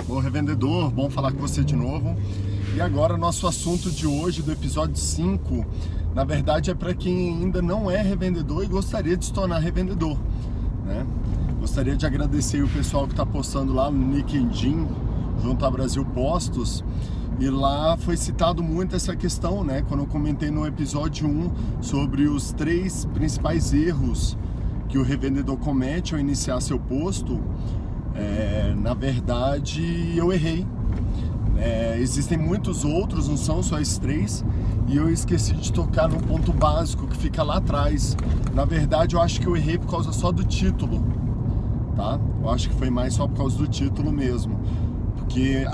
Bom, revendedor, bom falar com você de novo. E agora nosso assunto de hoje, do episódio 5, na verdade é para quem ainda não é revendedor e gostaria de se tornar revendedor, né? Gostaria de agradecer o pessoal que está postando lá no LinkedIn, junto a Brasil Postos, e lá foi citado muito essa questão, né? Quando eu comentei no episódio 1 sobre os 3 principais erros que o revendedor comete ao iniciar seu posto, na verdade eu errei. Existem muitos outros, não são só esses 3, e eu esqueci de tocar num ponto básico que fica lá atrás. Na verdade, eu acho que eu errei por causa só do título, tá? Eu acho que foi mais só por causa do título mesmo, porque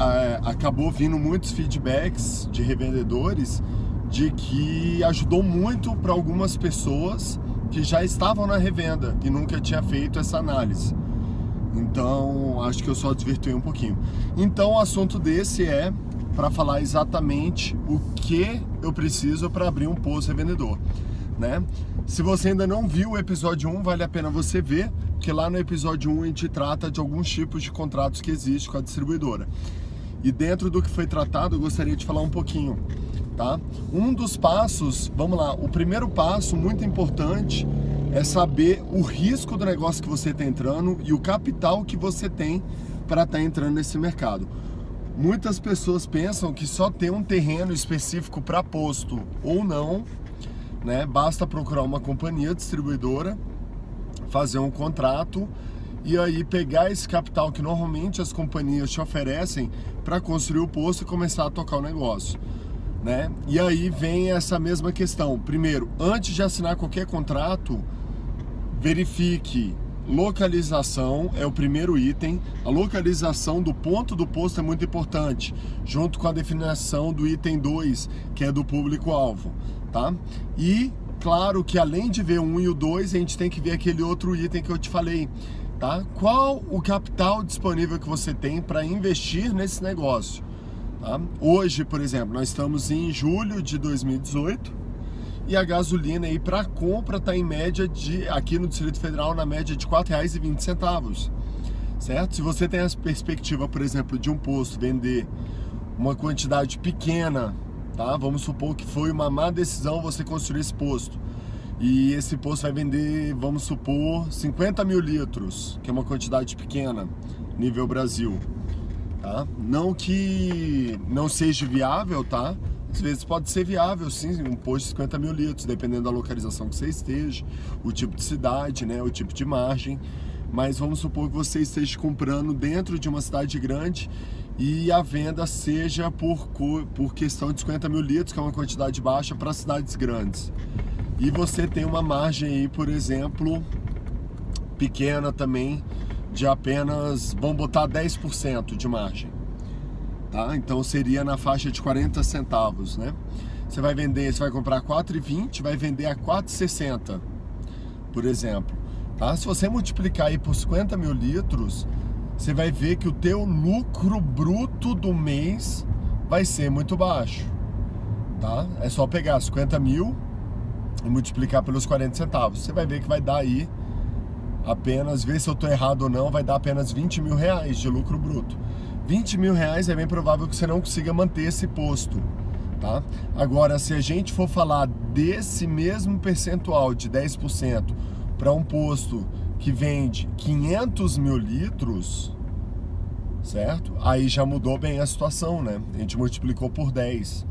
acabou vindo muitos feedbacks de revendedores de que ajudou muito para algumas pessoas que já estavam na revenda e nunca tinha feito essa análise. Então, acho que eu só desvirtuei um pouquinho. Então, o assunto desse é para falar exatamente o que eu preciso para abrir um posto revendedor, né? Se você ainda não viu o episódio 1, vale a pena você ver, porque lá no episódio 1 a gente trata de alguns tipos de contratos que existem com a distribuidora. E dentro do que foi tratado, eu gostaria de falar um pouquinho, tá? Um dos passos, vamos lá, o primeiro passo muito importante é saber o risco do negócio que você está entrando e o capital que você tem para estar entrando nesse mercado. Muitas pessoas pensam que só ter um terreno específico para posto ou não, né? Basta procurar uma companhia distribuidora, fazer um contrato e aí pegar esse capital que normalmente as companhias te oferecem para construir o posto e começar a tocar o negócio, né? E aí vem essa mesma questão. Primeiro, antes de assinar qualquer contrato, verifique localização, é o primeiro item. A localização do ponto do posto é muito importante, junto com a definição do item 2, que é do público-alvo, tá? E, claro, que além de ver o 1 e o 2, a gente tem que ver aquele outro item que eu te falei, tá? Qual o capital disponível que você tem para investir nesse negócio, tá? Hoje, por exemplo, nós estamos em julho de 2018, e a gasolina aí para compra está em média aqui no Distrito Federal, na média de R$ 4,20, certo? Se você tem a perspectiva, por exemplo, de um posto vender uma quantidade pequena, tá? Vamos supor que foi uma má decisão você construir esse posto, e esse posto vai vender, vamos supor, 50 mil litros, que é uma quantidade pequena, nível Brasil, tá? Não que não seja viável, tá? Às vezes pode ser viável, sim, um posto de 50 mil litros, dependendo da localização que você esteja, o tipo de cidade, né, o tipo de margem. Mas vamos supor que você esteja comprando dentro de uma cidade grande e a venda seja por questão de 50 mil litros, que é uma quantidade baixa para cidades grandes. E você tem uma margem aí, por exemplo, pequena também, de apenas, vamos botar 10% de margem. Tá? Então seria na faixa de 40 centavos, né? Você vai comprar a 4,20, vai vender a 4,60, por exemplo, tá? Se você multiplicar aí por 50 mil litros, você vai ver que o teu lucro bruto do mês vai ser muito baixo, tá? É só pegar 50 mil e multiplicar pelos 40 centavos. Você vai ver que vai dar aí apenas, ver se eu estou errado ou não, vai dar apenas R$20 mil de lucro bruto. R$20 mil é bem provável que você não consiga manter esse posto, tá? Agora, se a gente for falar desse mesmo percentual de 10% para um posto que vende 500 mil litros, certo? Aí já mudou bem a situação, né? A gente multiplicou por 10,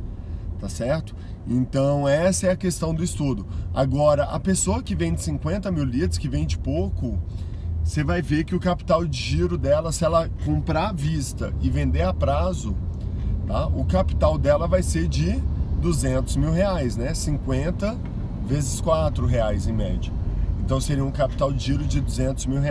tá certo? Então, essa é a questão do estudo. Agora, a pessoa que vende 50 mil litros, que vende pouco, você vai ver que o capital de giro dela, se ela comprar à vista e vender a prazo, tá? O capital dela vai ser de R$200 mil, né? 50 vezes R$4 em média. Então seria um capital de giro de R$200 mil.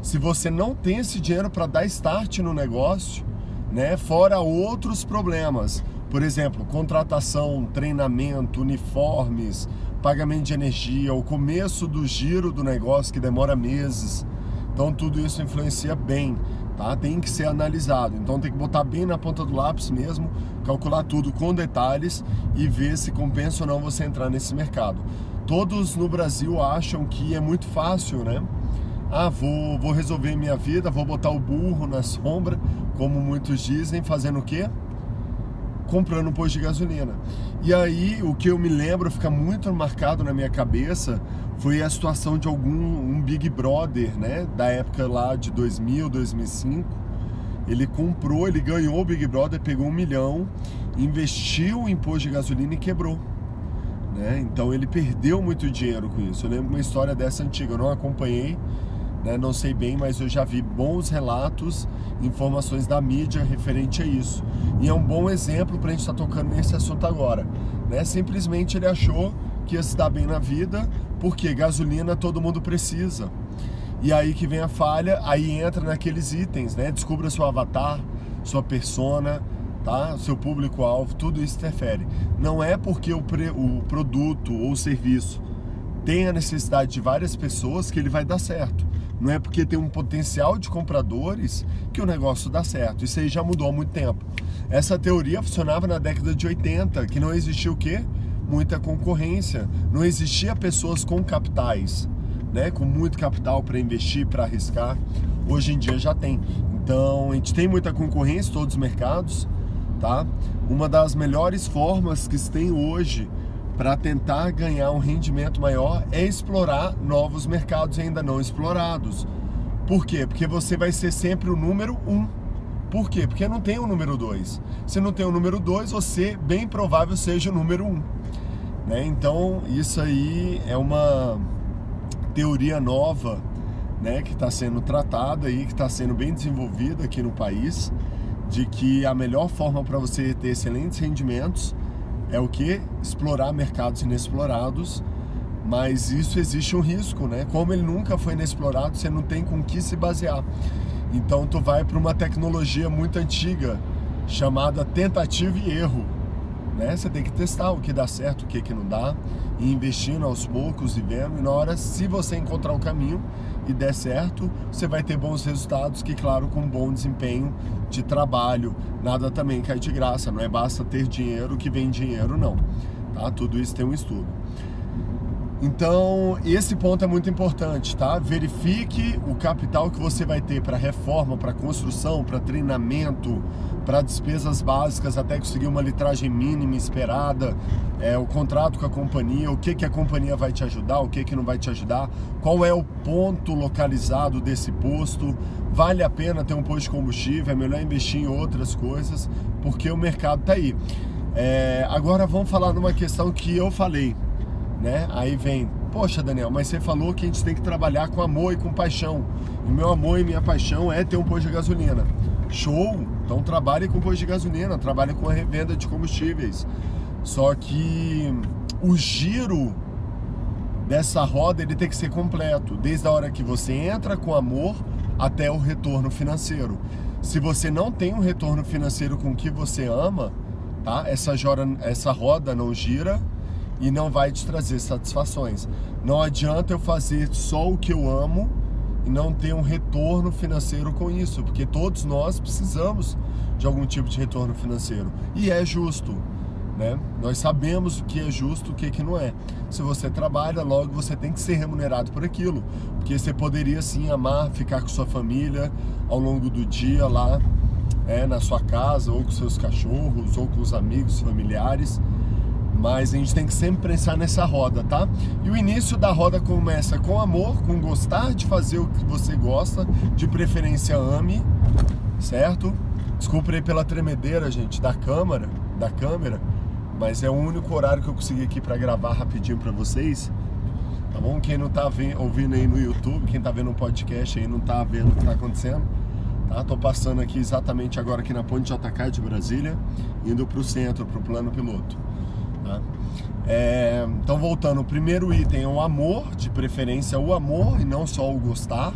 Se você não tem esse dinheiro para dar start no negócio, né? Fora outros problemas, por exemplo, contratação, treinamento, uniformes, pagamento de energia, o começo do giro do negócio que demora meses. Então tudo isso influencia bem, tá? Tem que ser analisado. Então tem que botar bem na ponta do lápis mesmo, calcular tudo com detalhes e ver se compensa ou não você entrar nesse mercado. Todos no Brasil acham que é muito fácil, né? Vou resolver minha vida, vou botar o burro na sombra, como muitos dizem, fazendo o quê? Comprando um posto de gasolina. E aí, o que eu me lembro, fica muito marcado na minha cabeça, foi a situação de um Big Brother, né? Da época lá de 2000, 2005. Ele ganhou o Big Brother, pegou 1 milhão, investiu em posto de gasolina e quebrou. Né? Então ele perdeu muito dinheiro com isso. Eu lembro uma história dessa antiga, eu não acompanhei, né? Não sei bem, mas eu já vi bons relatos, informações da mídia referente a isso. E é um bom exemplo para a gente estar tocando nesse assunto agora. Né? Simplesmente ele achou que ia se dar bem na vida, porque gasolina todo mundo precisa. E aí que vem a falha, aí entra naqueles itens, né? Descubra seu avatar, sua persona, tá? Seu público-alvo, tudo isso interfere. Não é porque o produto ou o serviço tem a necessidade de várias pessoas que ele vai dar certo. Não é porque tem um potencial de compradores que o negócio dá certo. Isso aí já mudou há muito tempo. Essa teoria funcionava na década de 80, que não existia o quê? Muita concorrência. Não existia pessoas com capitais, né? Com muito capital para investir, para arriscar. Hoje em dia já tem. Então, a gente tem muita concorrência em todos os mercados, tá? Uma das melhores formas que se tem hoje para tentar ganhar um rendimento maior é explorar novos mercados ainda não explorados. Por quê? Porque você vai ser sempre o número 1. Por quê? Porque não tem o número 2. Se não tem o número 2, você, bem provável, seja o número 1. Né? Então, isso aí é uma teoria nova, né, que está sendo tratada e que está sendo bem desenvolvida aqui no país, de que a melhor forma para você ter excelentes rendimentos é o que? Explorar mercados inexplorados, mas isso existe um risco, né? Como ele nunca foi inexplorado, você não tem com que se basear. Então tu vai para uma tecnologia muito antiga, chamada tentativa e erro, né? Você tem que testar o que dá certo, o que não dá, e investindo aos poucos e vendo, e na hora, se você encontrar o caminho e der certo, você vai ter bons resultados, que claro, com bom desempenho de trabalho. Nada também cai de graça, não é basta ter dinheiro que vem dinheiro, não, tá? Tudo isso tem um estudo. Então, esse ponto é muito importante, tá? Verifique o capital que você vai ter para reforma, para construção, para treinamento, para despesas básicas, até conseguir uma litragem mínima esperada, o contrato com a companhia, o que a companhia vai te ajudar, o que não vai te ajudar, qual é o ponto localizado desse posto, vale a pena ter um posto de combustível, é melhor investir em outras coisas, porque o mercado está aí. Agora vamos falar numa questão que eu falei, né? Aí vem, poxa Daniel, mas você falou que a gente tem que trabalhar com amor e com paixão, e meu amor e minha paixão é ter um posto de gasolina. Show! Então trabalhe com posto de gasolina, trabalhe com a revenda de combustíveis. Só que o giro dessa roda ele tem que ser completo, desde a hora que você entra com amor até o retorno financeiro. Se você não tem um retorno financeiro com o que você ama, tá? Essa roda não gira e não vai te trazer satisfações. Não adianta eu fazer só o que eu amo e não ter um retorno financeiro com isso, porque todos nós precisamos de algum tipo de retorno financeiro. E é justo, né? Nós sabemos o que é justo, o que não é. Se você trabalha, logo você tem que ser remunerado por aquilo, porque você poderia sim amar, ficar com sua família ao longo do dia lá, na sua casa, ou com seus cachorros, ou com os amigos, familiares. Mas a gente tem que sempre pensar nessa roda, tá? E o início da roda começa com amor, com gostar de fazer o que você gosta, de preferência ame, certo? Desculpa aí pela tremedeira, gente, da câmera, mas é o único horário que eu consegui aqui para gravar rapidinho para vocês, tá bom? Quem não tá ouvindo aí no YouTube, quem tá vendo no podcast aí não tá vendo o que tá acontecendo, tá? Tô passando aqui exatamente agora aqui na Ponte JK de Brasília, indo pro centro, pro plano piloto. Tá? Então voltando, o primeiro item é o amor, de preferência o amor e não só o gostar,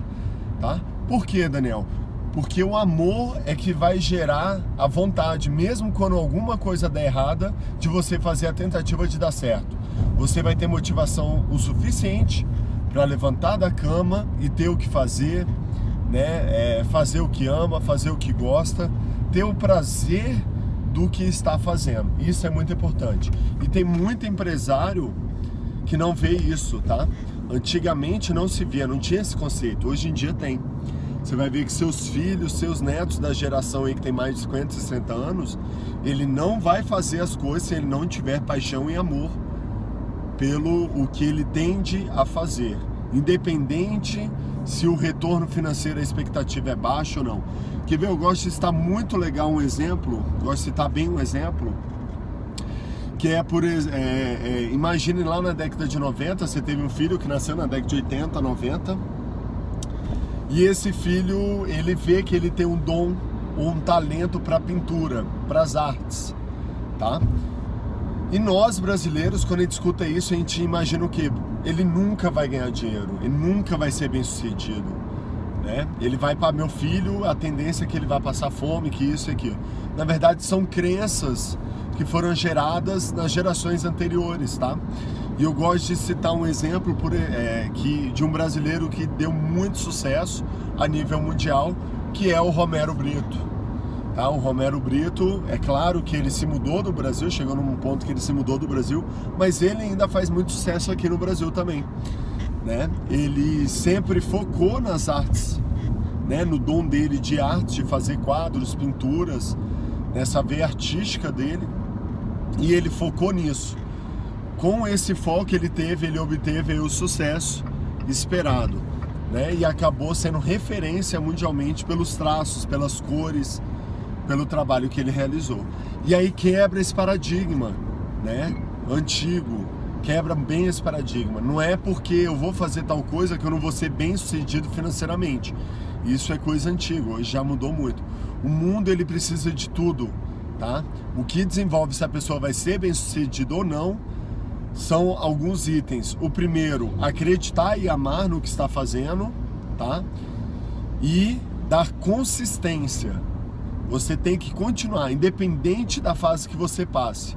tá? Por quê, Daniel? Porque o amor é que vai gerar a vontade, mesmo quando alguma coisa der errada, de você fazer a tentativa de dar certo. Você vai ter motivação o suficiente para levantar da cama e ter o que fazer, né? Fazer o que ama, fazer o que gosta, ter o prazer do que está fazendo. Isso é muito importante. E tem muito empresário que não vê isso, tá? Antigamente não se via, não tinha esse conceito. Hoje em dia tem. você vai ver que seus filhos, seus netos da geração aí que tem mais de 50, 60 anos, ele não vai fazer as coisas se ele não tiver paixão e amor pelo o que ele tende a fazer, independente se o retorno financeiro, a expectativa é baixa ou não. Quer ver? Eu gosto de citar muito legal um exemplo, gosto de citar bem um exemplo, que é, imagine lá na década de 90, você teve um filho que nasceu na década de 80, 90, e esse filho, ele vê que ele tem um dom ou um talento para pintura, para as artes, tá? E nós, brasileiros, quando a gente escuta isso, a gente imagina o quê? Ele nunca vai ganhar dinheiro, ele nunca vai ser bem sucedido, né? Ele vai para meu filho, a tendência é que ele vai passar fome, que isso e aquilo. Na verdade, são crenças que foram geradas nas gerações anteriores, tá? E eu gosto de citar um exemplo de um brasileiro que deu muito sucesso a nível mundial, que é o Romero Brito. Tá? O Romero Brito, é claro que ele se mudou do Brasil, chegou num ponto que ele se mudou do Brasil, mas ele ainda faz muito sucesso aqui no Brasil também, né? Ele sempre focou nas artes, né? No dom dele de arte, de fazer quadros, pinturas, nessa veia artística dele, e ele focou nisso. Com esse foco ele obteve o sucesso esperado, né? E acabou sendo referência mundialmente pelos traços, pelas cores, pelo trabalho que ele realizou. E aí quebra esse paradigma, né? Antigo, quebra bem esse paradigma. Não é porque eu vou fazer tal coisa que eu não vou ser bem sucedido financeiramente. Isso é coisa antiga, hoje já mudou muito. O mundo, ele precisa de tudo, tá? O que desenvolve se a pessoa vai ser bem sucedida ou não são alguns itens. O primeiro, acreditar e amar no que está fazendo, tá? E dar consistência. Você tem que continuar, independente da fase que você passe.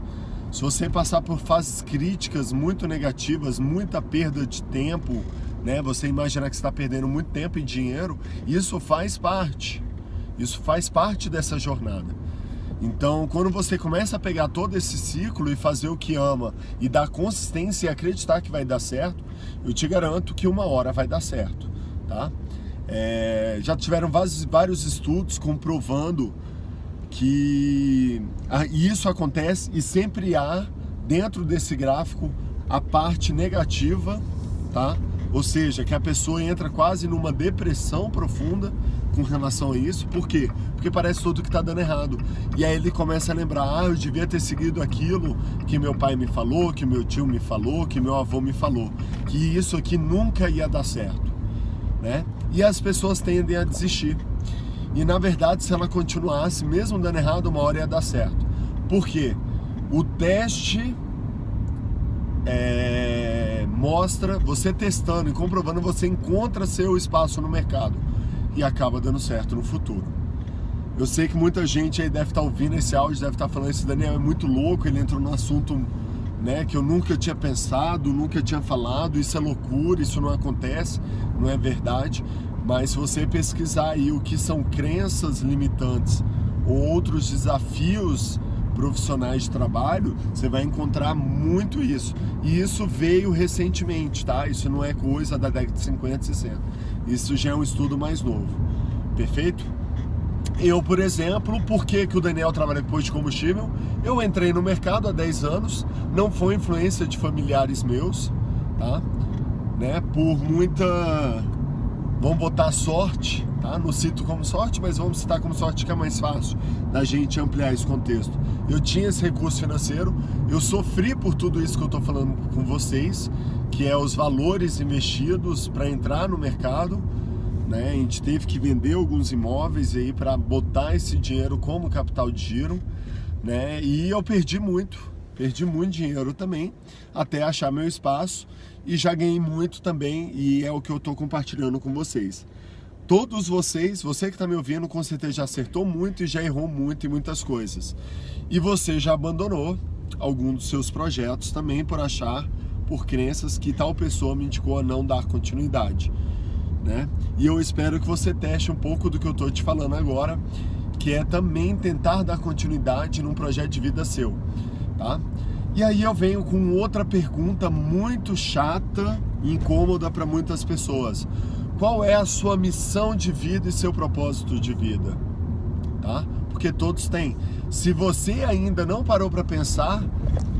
Se você passar por fases críticas muito negativas, muita perda de tempo, né? Você imaginar que você está perdendo muito tempo e dinheiro, isso faz parte. Isso faz parte dessa jornada. Então, quando você começa a pegar todo esse ciclo e fazer o que ama e dar consistência e acreditar que vai dar certo, eu te garanto que uma hora vai dar certo, tá? Já tiveram vários estudos comprovando que isso acontece, e sempre há dentro desse gráfico a parte negativa, tá? Ou seja, que a pessoa entra quase numa depressão profunda com relação a isso. Por quê? Porque parece tudo que está dando errado. E aí ele começa a lembrar, eu devia ter seguido aquilo que meu pai me falou, que meu tio me falou, que meu avô me falou, que isso aqui nunca ia dar certo, né? E as pessoas tendem a desistir. E na verdade, se ela continuasse, mesmo dando errado, uma hora ia dar certo. Por quê? O teste mostra, você testando e comprovando, você encontra seu espaço no mercado e acaba dando certo no futuro. Eu sei que muita gente aí deve estar ouvindo esse áudio, deve estar falando, esse Daniel é muito louco, ele entrou num assunto, né, que eu nunca tinha pensado, nunca tinha falado, isso é loucura, isso não acontece, não é verdade. Mas se você pesquisar aí o que são crenças limitantes ou outros desafios profissionais de trabalho, você vai encontrar muito isso. E isso veio recentemente, tá? Isso não é coisa da década de 50, 60. Isso já é um estudo mais novo. Perfeito? Eu, por exemplo, por que o Daniel trabalha com posto de combustível? Eu entrei no mercado há 10 anos, não foi influência de familiares meus, tá? Né? Por muita... Vamos botar sorte, tá? Não cito como sorte, mas vamos citar como sorte, que é mais fácil da gente ampliar esse contexto. Eu tinha esse recurso financeiro, eu sofri por tudo isso que eu estou falando com vocês, que é os valores investidos para entrar no mercado, né? A gente teve que vender alguns imóveis aí para botar esse dinheiro como capital de giro, né? E eu perdi muito dinheiro também, até achar meu espaço. E já ganhei muito também, e é o que eu estou compartilhando com vocês. Todos vocês, você que está me ouvindo, com certeza já acertou muito e já errou muito em muitas coisas. E você já abandonou algum dos seus projetos também por achar, por crenças, que tal pessoa me indicou a não dar continuidade, né? E eu espero que você teste um pouco do que eu estou te falando agora, que é também tentar dar continuidade num projeto de vida seu, tá? E aí eu venho com outra pergunta muito chata e incômoda para muitas pessoas. qual é a sua missão de vida e seu propósito de vida, tá? Porque todos têm. Se você ainda não parou para pensar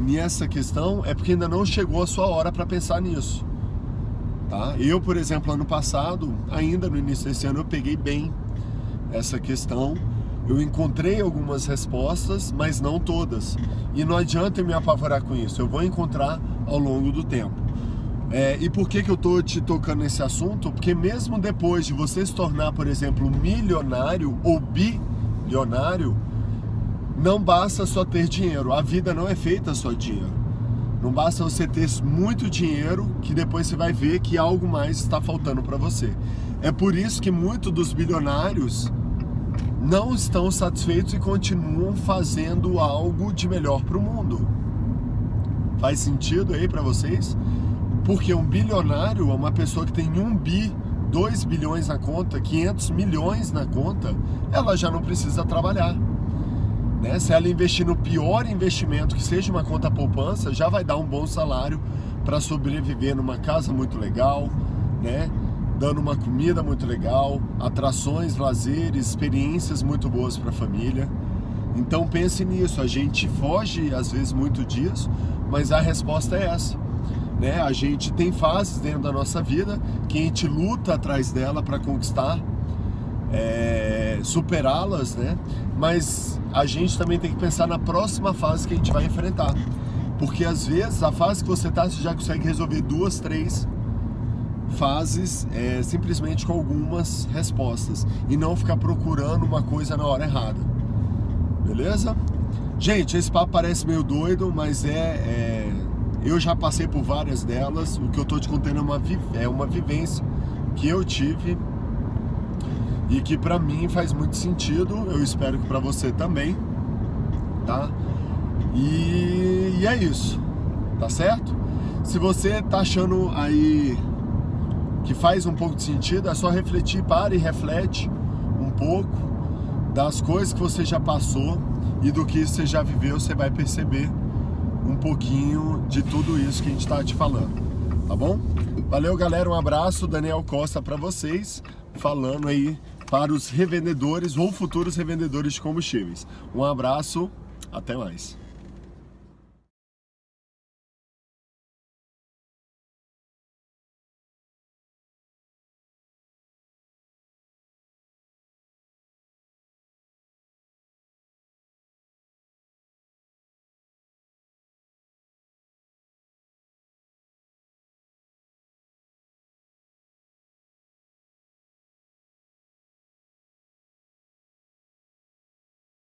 nessa questão, é porque ainda não chegou a sua hora para pensar nisso, tá? Eu, por exemplo, ano passado, ainda no início desse ano, eu peguei bem essa questão. Eu encontrei algumas respostas, mas não todas. E não adianta eu me apavorar com isso. Eu vou encontrar ao longo do tempo. E por que eu estou te tocando nesse assunto? Porque mesmo depois de você se tornar, por exemplo, milionário ou bilionário, não basta só ter dinheiro. A vida não é feita só dinheiro. Não basta você ter muito dinheiro que depois você vai ver que algo mais está faltando para você. É por isso que muitos dos bilionários não estão satisfeitos e continuam fazendo algo de melhor para o mundo. Faz sentido aí para vocês? Porque um bilionário é uma pessoa que tem 1 bi, 2 bilhões na conta, 500 milhões na conta, ela já não precisa trabalhar, né? Se ela investir no pior investimento, que seja uma conta poupança, já vai dar um bom salário para sobreviver numa casa muito legal, né? Dando uma comida muito legal, atrações, lazeres, experiências muito boas para a família. Então pense nisso, a gente foge às vezes muito disso, mas a resposta é essa, né? A gente tem fases dentro da nossa vida que a gente luta atrás dela para conquistar, superá-las, né? Mas a gente também tem que pensar na próxima fase que a gente vai enfrentar, porque às vezes a fase que você está, você já consegue resolver 2, 3 fases simplesmente com algumas respostas e não ficar procurando uma coisa na hora errada, beleza? Gente, esse papo parece meio doido, mas eu já passei por várias delas. O que eu tô te contando é uma vivência que eu tive e que pra mim faz muito sentido. Eu espero que pra você também, tá? E é isso, tá certo? Se você tá achando aí que faz um pouco de sentido, é só refletir, para e reflete um pouco das coisas que você já passou e do que você já viveu. Você vai perceber um pouquinho de tudo isso que a gente tá te falando, tá bom? Valeu, galera, um abraço, Daniel Costa para vocês, falando aí para os revendedores ou futuros revendedores de combustíveis. Um abraço, até mais.